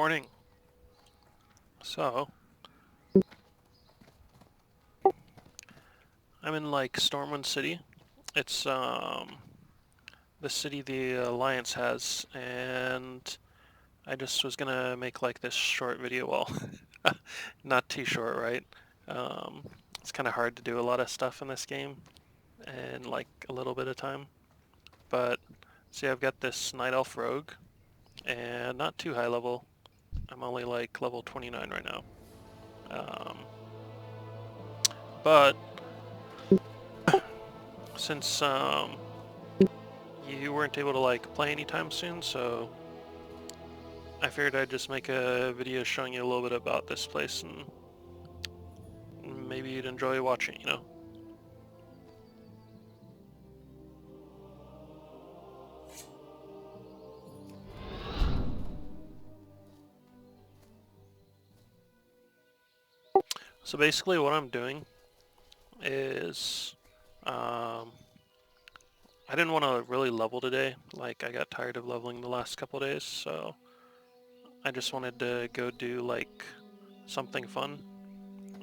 Morning. So, I'm in like Stormwind City. It's the city the Alliance has, and I just was gonna make like this short video. Well, not too short, right? Um, it's kind of hard to do a lot of stuff in this game in like a little bit of time. But see, I've got this Night Elf Rogue, and not too high level. I'm only like level 29 right now. Um, but since you weren't able to like play anytime soon, so I figured I'd just make a video showing you a little bit about this place and maybe you'd enjoy watching. So basically what I'm doing is I didn't want to really level today. Like I got tired of leveling the last couple days, so I just wanted to go do like something fun.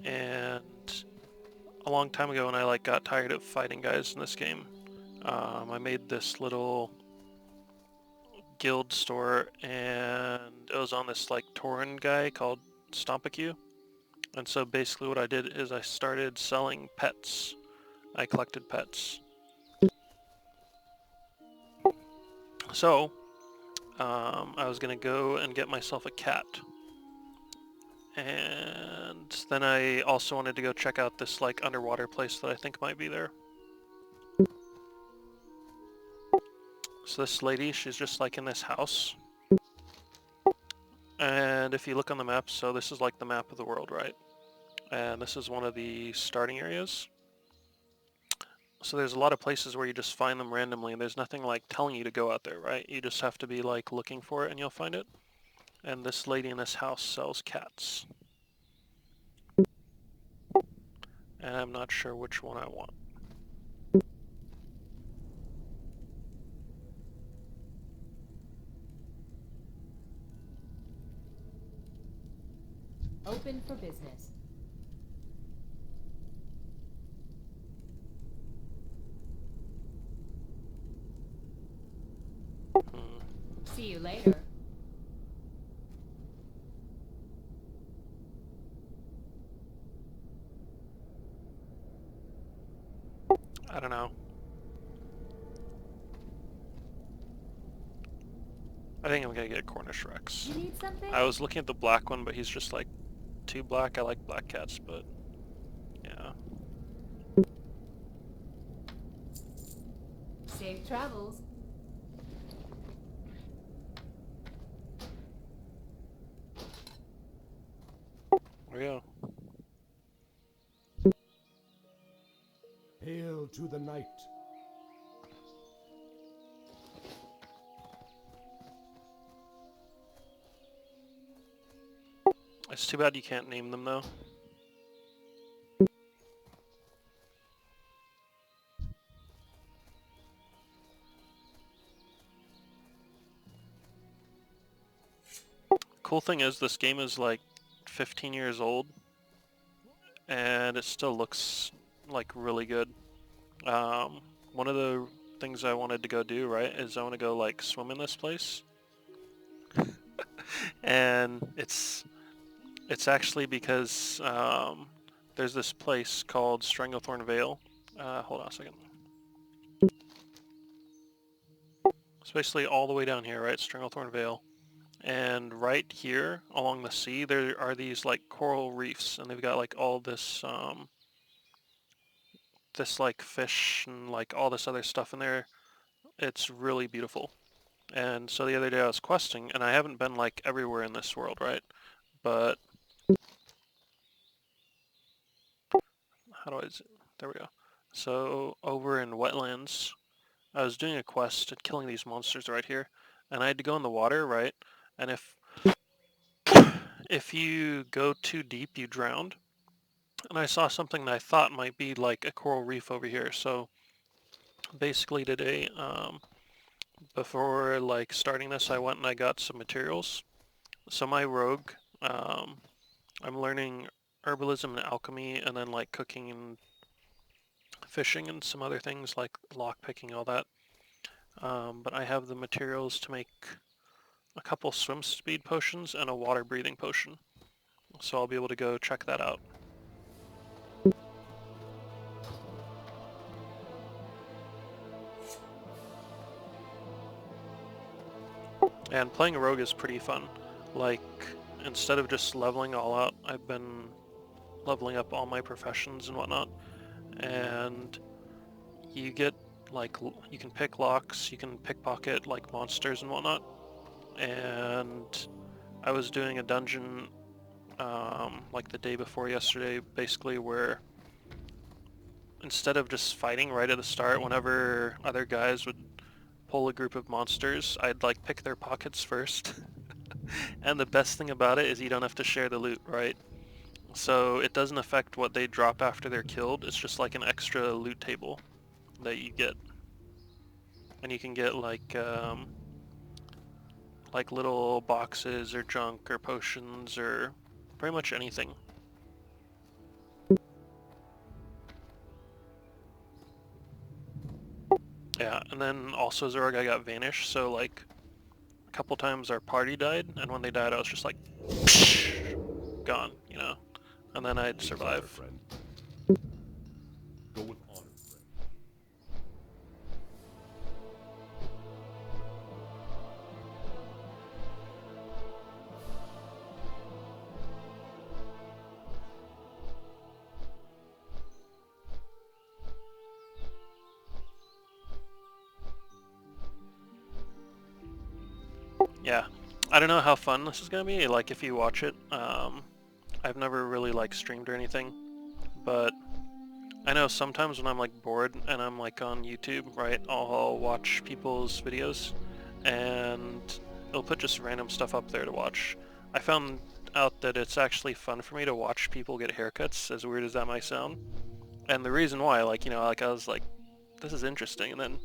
And a long time ago when I like got tired of fighting guys in this game, I made this little guild store, and it was on this like Tauren guy called StompaQ. And so basically what I did is I started selling pets. I collected pets. So I was gonna go and get myself a cat. And then I also wanted to go check out this like underwater place that I think might be there. So this lady, she's just like in this house. And if you look on the map, so this is like the map of the world, right? And this is one of the starting areas. So there's a lot of places where you just find them randomly and there's nothing like telling you to go out there, right? You just have to be like looking for it and you'll find it. And this lady in this house sells cats. And I'm not sure which one I want. Open for business. See you later. I don't know. I think I'm gonna get Cornish Rex. You need something? I was looking at the black one, but he's just like too black. I like black cats, but yeah. Safe travels. There we go. Hail to the night. It's too bad you can't name them though. Cool thing is this game is like 15 years old and it still looks like really good. One of the things I wanted to go do, right, is I want to go like swim in this place. And it's actually because there's this place called Stranglethorn Vale. Hold on a second. It's basically all the way down here, right? Stranglethorn Vale. And right here along the sea, there are these like coral reefs, and they've got like all this this like fish and like all this other stuff in there. It's really beautiful. And so the other day I was questing, and I haven't been like everywhere in this world, right? But how do I? There we go. So over in wetlands, I was doing a quest at killing these monsters right here, and I had to go in the water, right? And if you go too deep, you drowned. And I saw something that I thought might be like a coral reef over here. So basically today, before like starting this, I went and I got some materials, So my rogue, I'm learning herbalism and alchemy, and then like cooking and fishing and some other things like lock picking, all that. But I have the materials to make a couple swim speed potions and a water breathing potion. So I'll be able to go check that out. And playing a rogue is pretty fun. Like, instead of just leveling all out, I've been leveling up all my professions and whatnot. And you get, like, you can pick locks, you can pickpocket, like, monsters and whatnot. And I was doing a dungeon, like the day before yesterday, basically, where instead of just fighting right at the start, whenever other guys would pull a group of monsters, I'd like pick their pockets first. And the best thing about it is you don't have to share the loot, right? So it doesn't affect what they drop after they're killed. It's just like an extra loot table that you get. And you can get like little boxes or junk or potions or pretty much anything. Yeah, and then also Zorg, I got Vanish, so like a couple times our party died, and when they died I was just like gone, you know? And then I'd survive. Friend. Go with honor, friend. Yeah, I don't know how fun this is gonna be, like if you watch it. I've never really like streamed or anything, but I know sometimes when I'm like bored and I'm like on YouTube, right, I'll watch people's videos and it'll put just random stuff up there to watch. I found out that it's actually fun for me to watch people get haircuts, as weird as that might sound. And the reason why, like, you know, like I was like, this is interesting, and then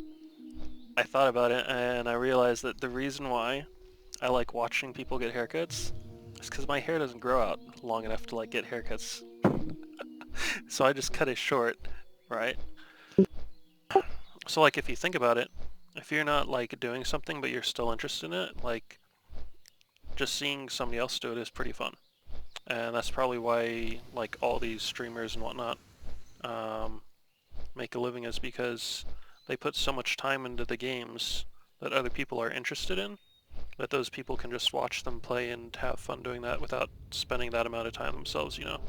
I thought about it and I realized that the reason why I like watching people get haircuts is because my hair doesn't grow out long enough to like get haircuts. So I just cut it short, right? So like if you think about it, if you're not like doing something but you're still interested in it, like just seeing somebody else do it is pretty fun. And that's probably why like all these streamers and whatnot make a living, is because they put so much time into the games that other people are interested in, that those people can just watch them play and have fun doing that without spending that amount of time themselves, you know?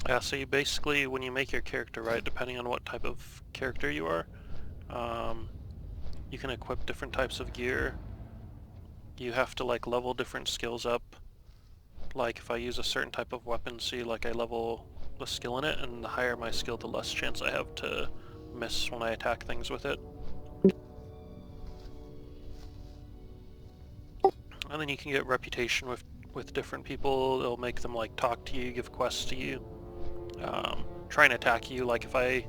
Yeah, so you basically, when you make your character, right, depending on what type of character you are, you can equip different types of gear. You have to like level different skills up. Like if I use a certain type of weapon, see, like I level the skill in it, and the higher my skill, the less chance I have to miss when I attack things with it. And then you can get reputation with different people. It'll make them like talk to you, give quests to you, try and attack you. Like if I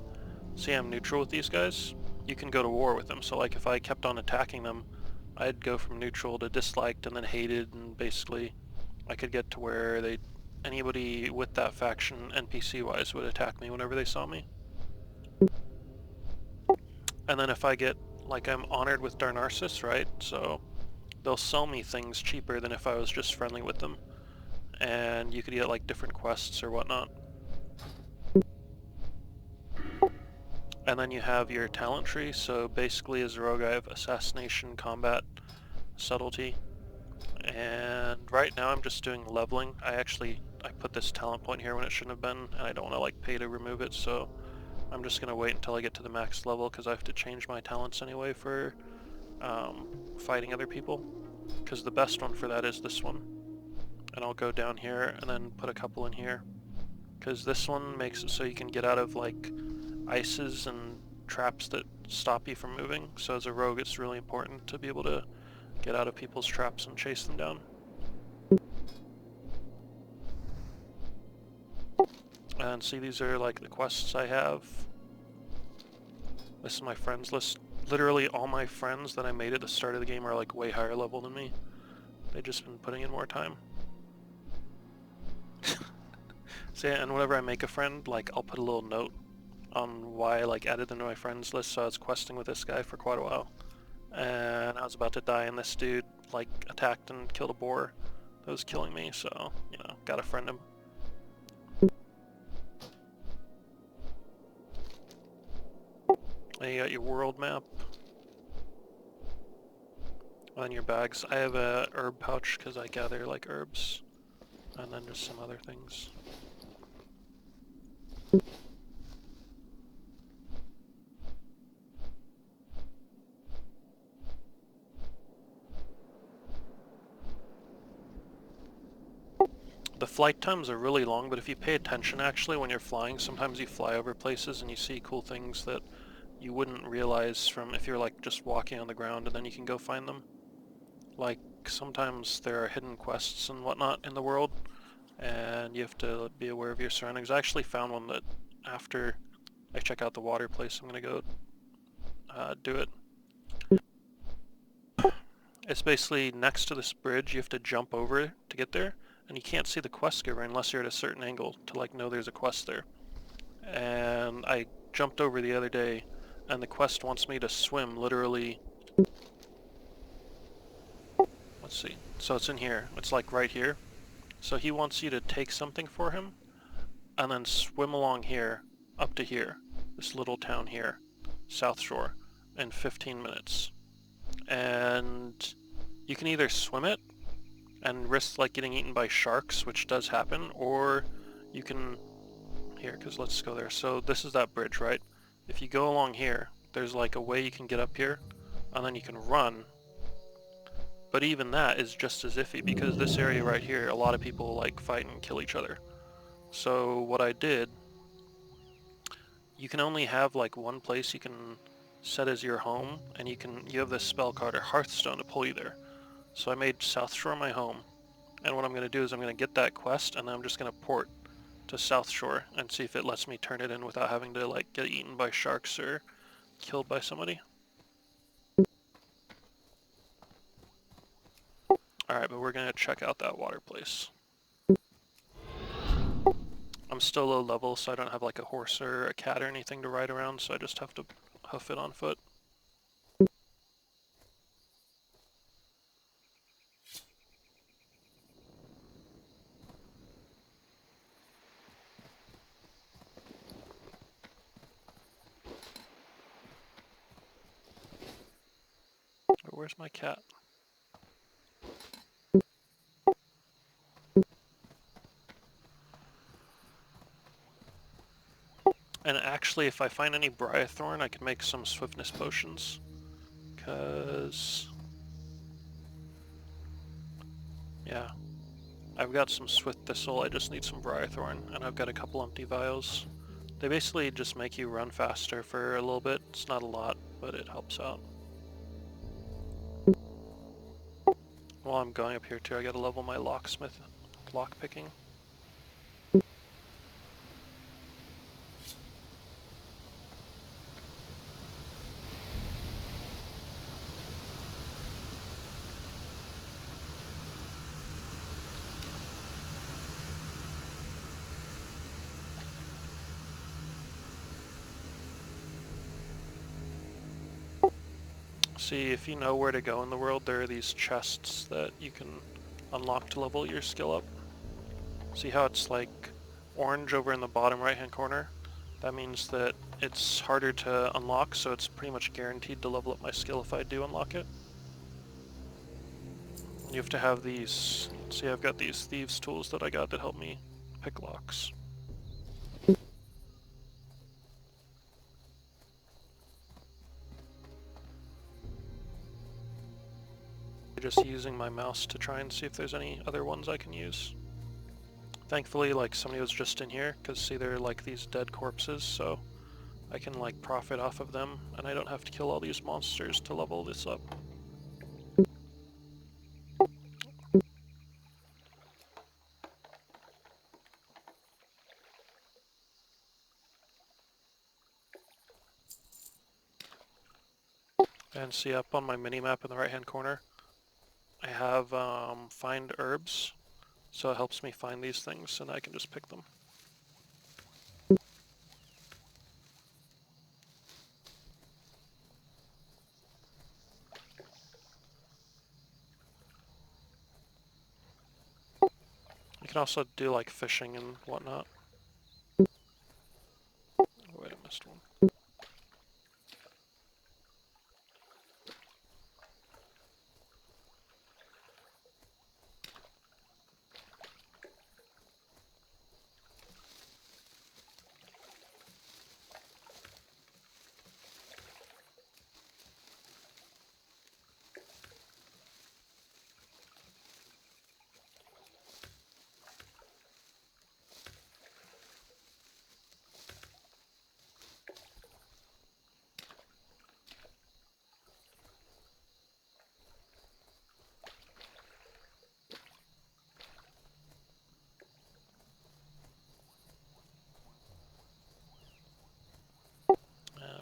say I'm neutral with these guys, you can go to war with them. So like if I kept on attacking them, I'd go from neutral to disliked and then hated, and basically I could get to where anybody with that faction NPC wise would attack me whenever they saw me. And then if I get, like, I'm honored with Darnarsis, right? So they'll sell me things cheaper than if I was just friendly with them. And you could get like different quests or whatnot. And then you have your talent tree. So basically as a rogue I have assassination, combat, subtlety. And right now I'm just doing leveling. I put this talent point here when it shouldn't have been, and I don't want to like pay to remove it, so I'm just gonna wait until I get to the max level, because I have to change my talents anyway for fighting other people, because the best one for that is this one. And I'll go down here and then put a couple in here, because this one makes it so you can get out of like ices and traps that stop you from moving. So as a rogue, it's really important to be able to get out of people's traps and chase them down. And see, these are like the quests I have. This is my friends list. Literally all my friends that I made at the start of the game are like way higher level than me. They've just been putting in more time. So yeah, and whenever I make a friend, like I'll put a little note on why I like added them to my friends list. So I was questing with this guy for quite a while, and I was about to die, and this dude like attacked and killed a boar that was killing me. So you know, gotta friend him. And you got your world map. On your bags, I have a herb pouch because I gather like herbs, and then just some other things. The flight times are really long, but if you pay attention actually when you're flying, sometimes you fly over places and you see cool things that you wouldn't realize from if you're like just walking on the ground, and then you can go find them. Like sometimes there are hidden quests and whatnot in the world, and you have to be aware of your surroundings. I actually found one that after I check out the water place, I'm gonna go do it. It's basically next to this bridge. You have to jump over to get there, and you can't see the quest giver unless you're at a certain angle to like know there's a quest there. And I jumped over the other day, and the quest wants me to swim literally. Let's see. So it's in here. It's like right here. So he wants you to take something for him, and then swim along here, up to here, this little town here, South Shore, in 15 minutes. And you can either swim it and risk like getting eaten by sharks, which does happen, or you can, here, because let's go there. So this is that bridge, right? If you go along here, there's like a way you can get up here, and then you can run. But even that is just as iffy, because this area right here, a lot of people like fight and kill each other. So what I did, you can only have like one place you can set as your home, and you have this spell card or Hearthstone to pull you there. So I made South Shore my home, and what I'm going to do is I'm going to get that quest, and then I'm just going to port to South Shore and see if it lets me turn it in without having to like get eaten by sharks or killed by somebody. Alright, but we're going to check out that water place. I'm still low level, so I don't have like a horse or a cat or anything to ride around, so I just have to hoof it on foot. Where's my cat? And actually, if I find any Briarthorn, I can make some swiftness potions. Because... yeah. I've got some Swift Thistle, I just need some Briarthorn, and I've got a couple empty vials. They basically just make you run faster for a little bit. It's not a lot, but it helps out. While I'm going up here too, I gotta level my locksmith, lockpicking. See, if you know where to go in the world, there are these chests that you can unlock to level your skill up. See how it's like orange over in the bottom right hand corner? That means that it's harder to unlock, so it's pretty much guaranteed to level up my skill if I do unlock it. You have to have these, see I've got these thieves tools that I got that help me pick locks. Just using my mouse to try and see if there's any other ones I can use. Thankfully, like, somebody was just in here, because see, there are like these dead corpses, so I can like profit off of them, and I don't have to kill all these monsters to level this up. And see up on my mini-map in the right-hand corner, I have find herbs, so it helps me find these things, and I can just pick them. You can also do like fishing and whatnot. Oh, wait, I missed one.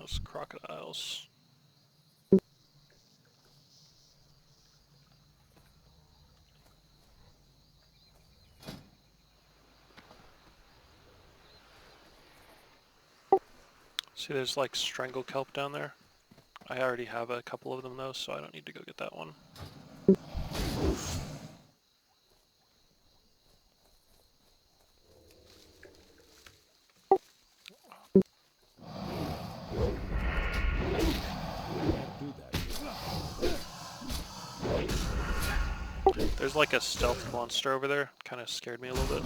Those crocodiles. See, there's like strangle kelp down there. I already have a couple of them though, so I don't need to go get that one. There's like a stealth monster over there. Kind of scared me a little bit.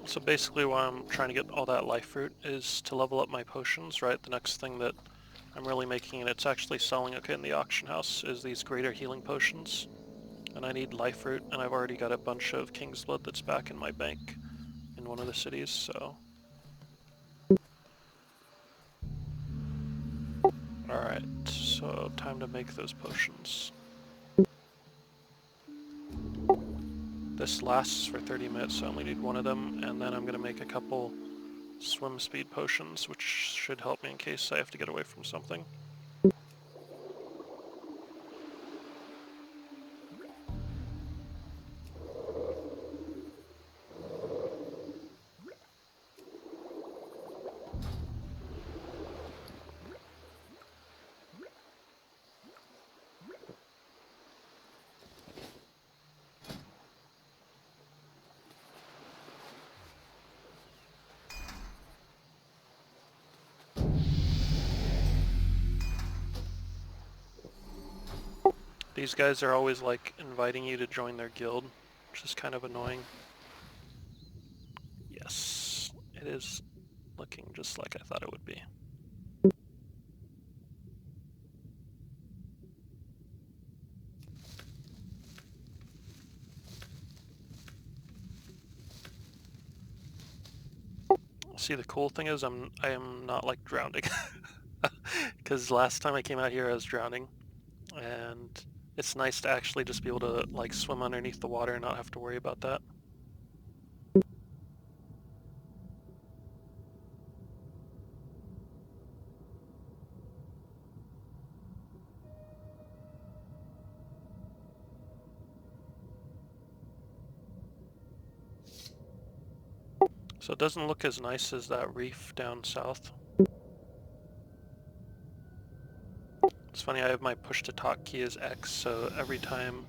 So basically why I'm trying to get all that life fruit is to level up my potions, right? The next thing that I'm really making, and it's actually selling okay in the auction house, is these greater healing potions. And I need life fruit, and I've already got a bunch of King's Blood that's back in my bank in one of the cities, so... Alright, so time to make those potions. This lasts for 30 minutes, so I only need one of them, and then I'm going to make a couple swim speed potions, which should help me in case I have to get away from something. These guys are always like inviting you to join their guild, which is kind of annoying. Yes, it is looking just like I thought it would be. See, the cool thing is I am not like drowning. Because last time I came out here I was drowning, and it's nice to actually just be able to like swim underneath the water and not have to worry about that. So it doesn't look as nice as that reef down south. It's funny, I have my push to talk key as X, so every time...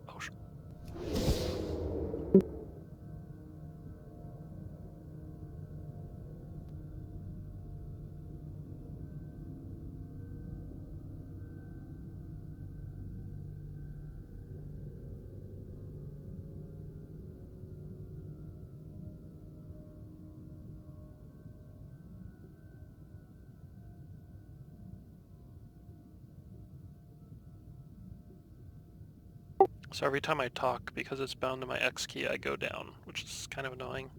Oh, so every time I talk, because it's bound to my X key, I go down, which is kind of annoying.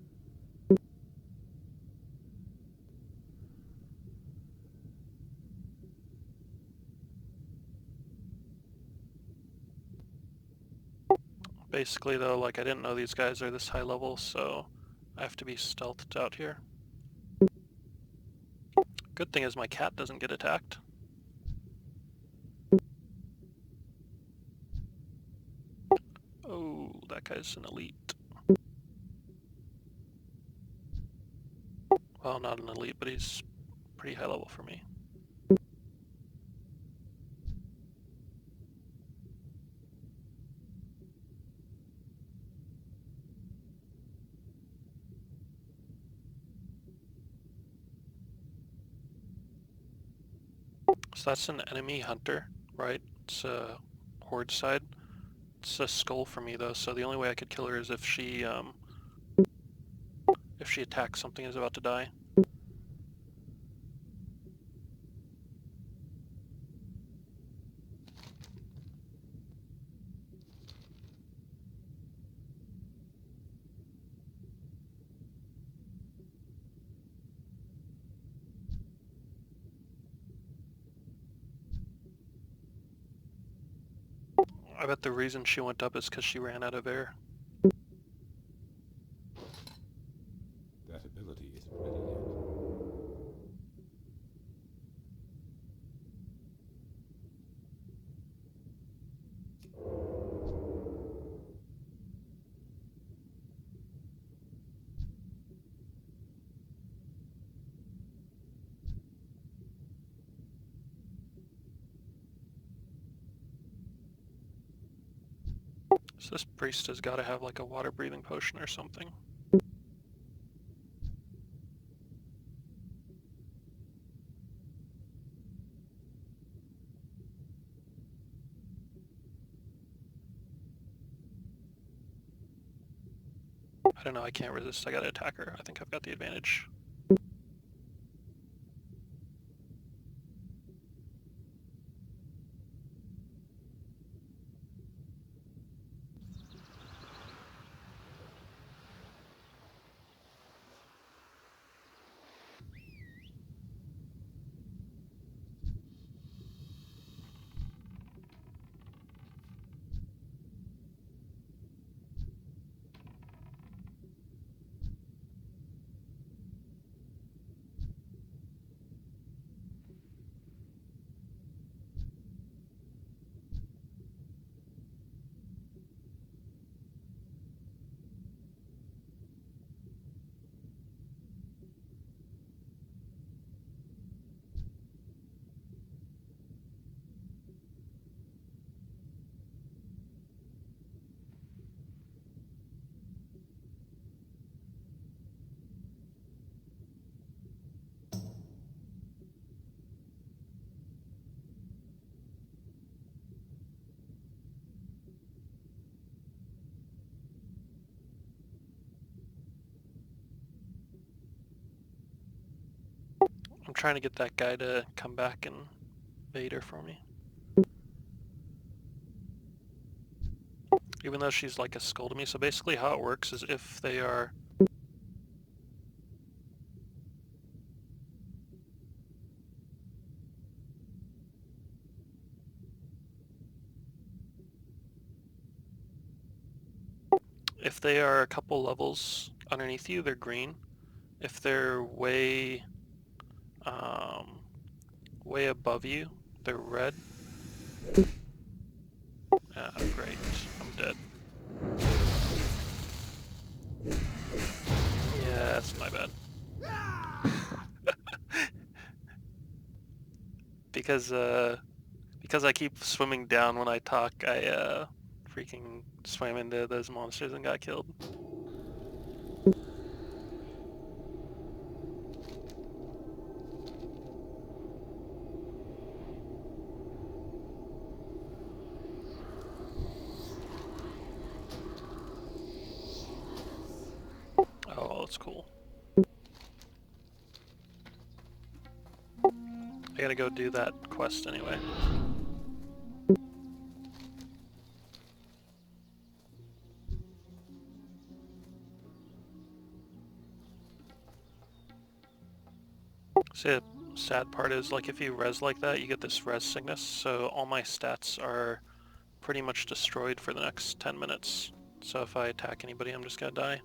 Basically though, like I didn't know these guys are this high level, so I have to be stealthed out here. Good thing is my cat doesn't get attacked. Oh, that guy's an elite. Well, not an elite, but he's pretty high level for me. So that's an enemy hunter, right? It's a horde side. It's a skull for me though, so the only way I could kill her is if she attacks something that's about to die. I bet the reason she went up is because she ran out of air. That ability isn't ready yet. So this priest has got to have like a water breathing potion or something. I don't know, I can't resist, I gotta attack her. I think I've got the advantage. I'm trying to get that guy to come back and bait her for me. Even though she's like a skull to me, so basically how it works is if they are... If they are a couple levels underneath you, they're green. If they're way above you, they're red. Ah, great. I'm dead. Yeah, that's my bad. Because I keep swimming down when I talk, I freaking swam into those monsters and got killed. Oh, that's cool. I gotta go do that quest anyway. See, the sad part is, like, if you res like that, you get this res sickness, so all my stats are pretty much destroyed for the next 10 minutes. So if I attack anybody, I'm just gonna die.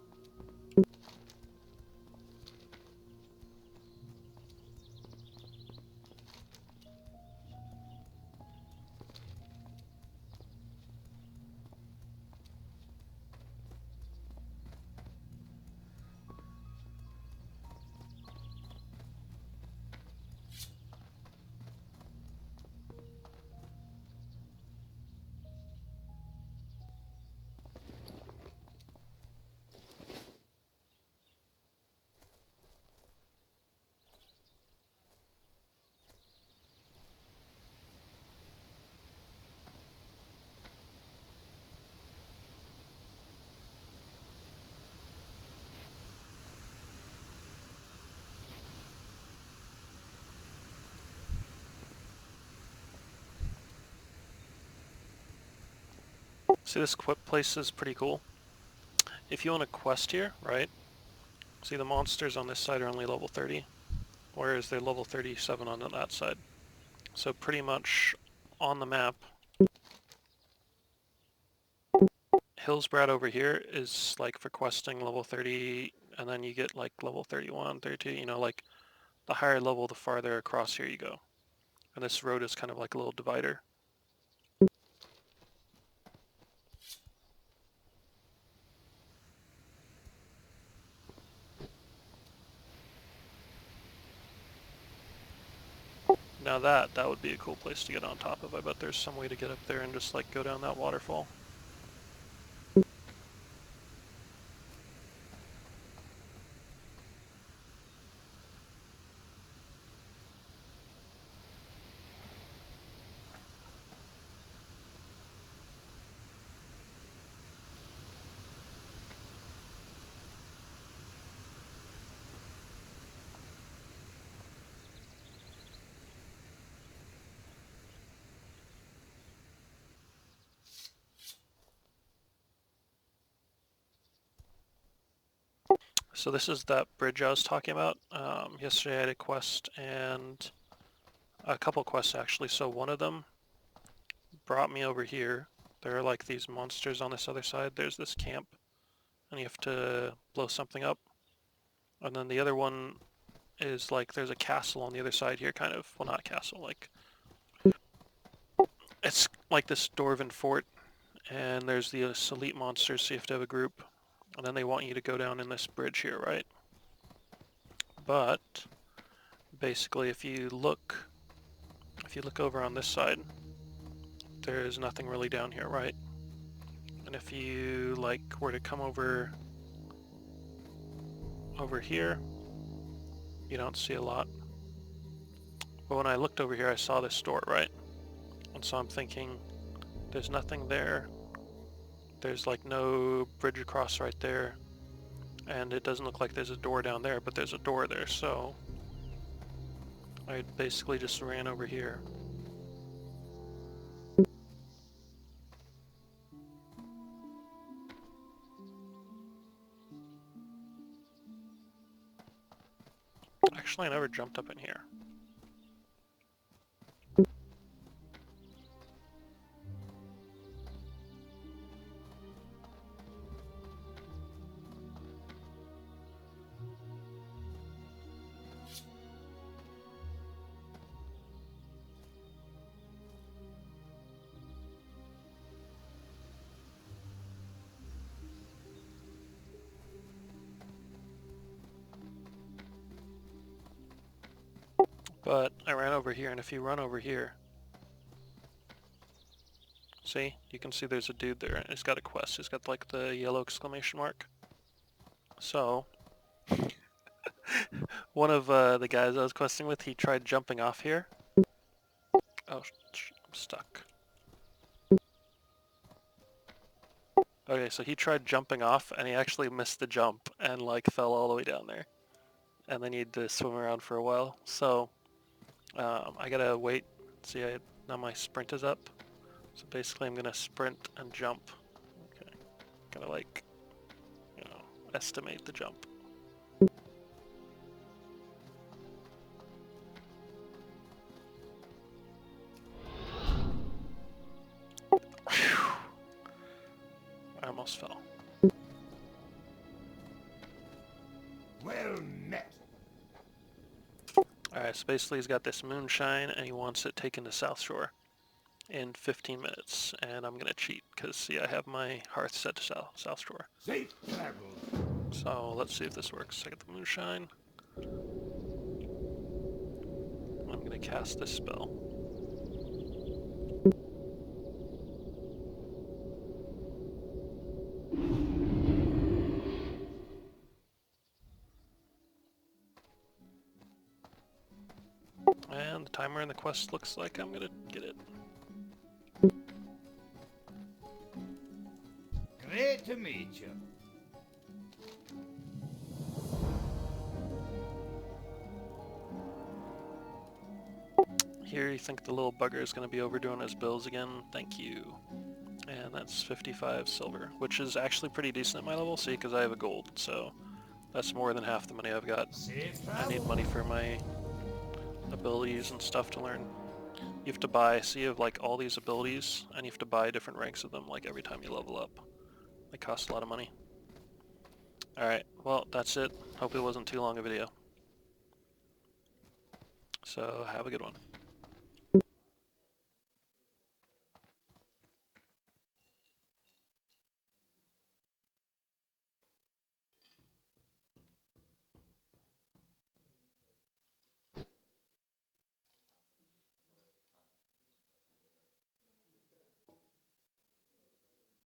See, this quip place is pretty cool. If you want a quest here, right? See, the monsters on this side are only level 30, whereas they're level 37 on that side. So pretty much on the map, Hillsbrad over here is like for questing level 30, and then you get like level 31, 32, you know, like the higher level, the farther across here you go. And this road is kind of like a little divider. Now that would be a cool place to get on top of. I bet there's some way to get up there and just like go down that waterfall. So this is that bridge I was talking about. Yesterday I had a quest and a couple quests actually. So one of them brought me over here. There are like these monsters on this other side. There's this camp and you have to blow something up. And then the other one is like there's a castle on the other side here, kind of. Well, not a castle, like it's like this dwarven fort, and there's the elite monsters, so you have to have a group. And then they want you to go down in this bridge here, right? But basically if you look over on this side, there's nothing really down here, right? And if you like were to come over here, you don't see a lot. But when I looked over here, I saw this door, right? And so I'm thinking, there's nothing there. There's like no bridge across right there. And it doesn't look like there's a door down there, but there's a door there, so I basically just ran over here. Actually, I never jumped up in here. But I ran over here, and if you run over here, see? You can see there's a dude there, and he's got a quest. He's got like the yellow exclamation mark. So, one of the guys I was questing with, he tried jumping off here. Oh, I'm stuck. Okay, so he tried jumping off, and he actually missed the jump, and like fell all the way down there. And then he had to swim around for a while. So, I gotta wait. See, now my sprint is up. So basically I'm gonna sprint and jump. Okay. Gotta like, you know, estimate the jump. Whew. I almost fell. Well met. Alright, so basically he's got this moonshine and he wants it taken to South Shore in 15 minutes. And I'm gonna cheat, because see, I have my hearth set to South Shore. Safe travels. So let's see if this works. I got the moonshine. I'm gonna cast this spell. And the timer in the quest looks like I'm gonna get it. Great to meet you. Here, you think the little bugger is going to be overdoing his bills again? Thank you. And that's 55 silver, which is actually pretty decent at my level, see, because I have a gold, so that's more than half the money I've got. Safe I travels. need money for my abilities and stuff to learn. You have to buy, see, you have like all these abilities, and you have to buy different ranks of them like every time you level up. They cost a lot of money. Alright, well, that's it. Hope it wasn't too long a video. So, have a good one.